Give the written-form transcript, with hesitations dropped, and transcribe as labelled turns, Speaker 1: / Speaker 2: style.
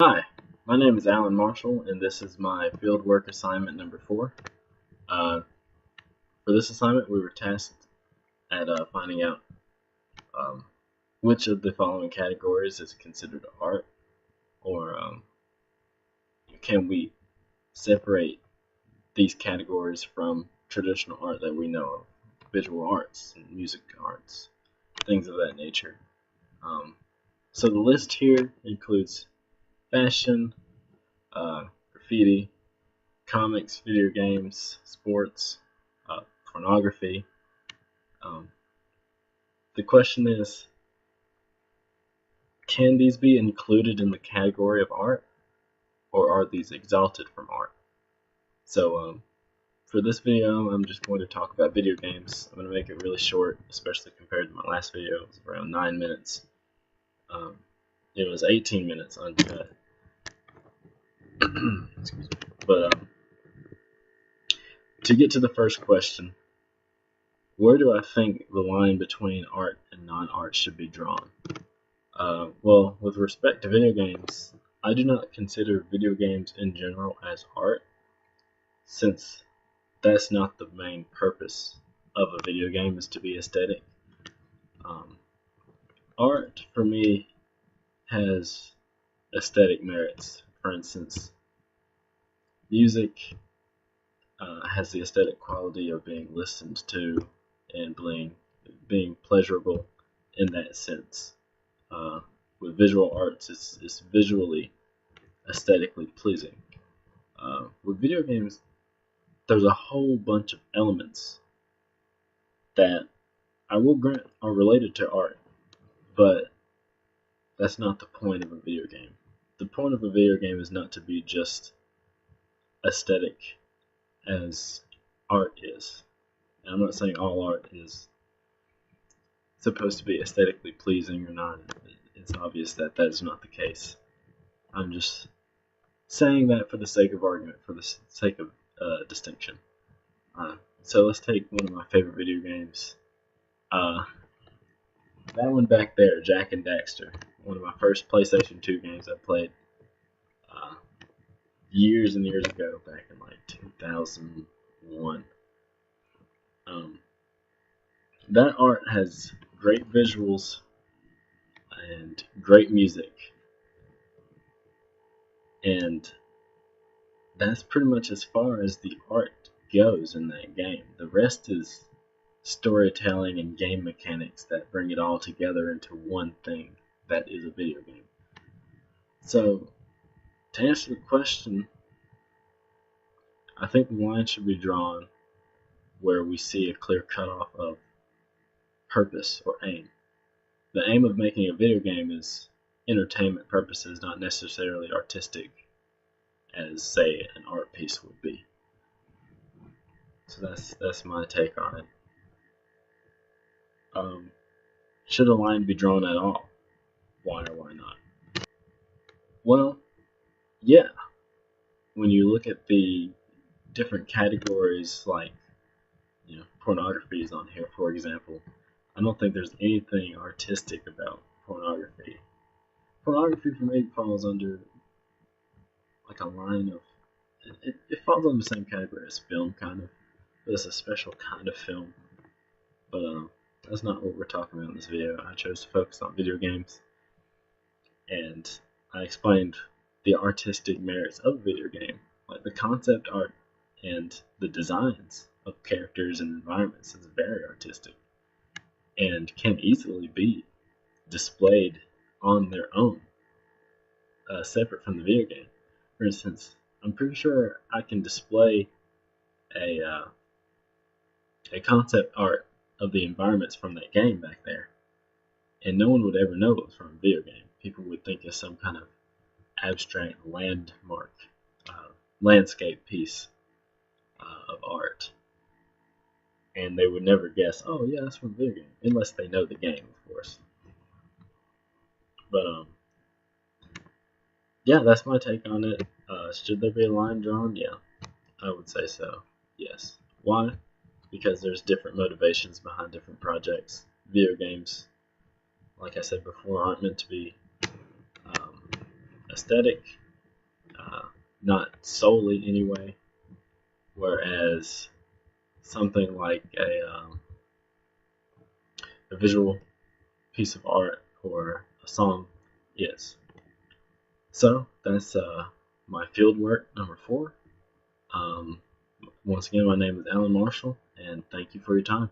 Speaker 1: Hi, my name is Alan Marshall, and this is my fieldwork assignment number 4. Uh, for this assignment, we were tasked at finding out um, which of the following categories is considered art, or can we separate these categories from traditional art that we know of, visual arts and music arts, things of that nature. Um, so the list here includes fashion, graffiti, comics, video games, sports, uh, pornography. Um, the question is, can these be included in the category of art, or are these exalted from art? So, for this video, I'm just going to talk about video games. I'm going to make it really short, especially compared to my last video. It was around 9 minutes. Um, it was 18 minutes uncut. Excuse me. But to get to the first question, where do I think the line between art and non-art should be drawn? Well, with respect to video games, I do not consider video games in general as art, since that's not the main purpose of a video game is to be aesthetic. Um, Art, for me, has aesthetic merits. For instance, music has the aesthetic quality of being listened to and being pleasurable in that sense. Uh, with visual arts, it's visually aesthetically pleasing. With video games, there's a whole bunch of elements that I will grant are related to art, but that's not the point of a video game. The point of a video game is not to be just aesthetic as art is. And I'm not saying all art is supposed to be aesthetically pleasing or not. It's obvious that that is not the case. I'm just saying that for the sake of argument, for the sake of distinction. So let's take one of my favorite video games. That one back there, Jak and Daxter, one of my first PlayStation 2 games I played uh, years and years ago, back in like 2001. Um, that art has great visuals and great music, and that's pretty much as far as the art goes in that game. The rest is storytelling and game mechanics that bring it all together into one thing that is a video game. So, to answer the question, I think the line should be drawn where we see a clear cutoff of purpose or aim. The aim of making a video game is entertainment purposes, not necessarily artistic, as say an art piece would be. So that's my take on it. Should a line be drawn at all? Why or why not? Well, yeah. When you look at the different categories, like pornography is on here, for example. I don't think there's anything artistic about pornography. Pornography for me falls under like a line of it falls under the same category as film, kind of, but it's a special kind of film. But that's not what we're talking about in this video. I chose to focus on video games, and I explained the artistic merits of a video game, like the concept art and the designs of characters and environments is very artistic and can easily be displayed on their own, separate from the video game. For instance, I'm pretty sure I can display a a concept art of the environments from that game back there, and no one would ever know it was from a video game. People would think it's some kind of abstract landmark, landscape piece of art, and they would never guess, oh yeah, that's from a video game, unless they know the game, of course. But yeah, that's my take on it. Should there be a line drawn? Yeah, I would say so. Yes. Why? Because there's different motivations behind different projects. Video games, like I said before, aren't meant to be um, aesthetic, uh, not solely anyway. Whereas something like a visual piece of art or a song is. So that's my field work number 4. Um, Once again, my name is Alan Marshall, and thank you for your time.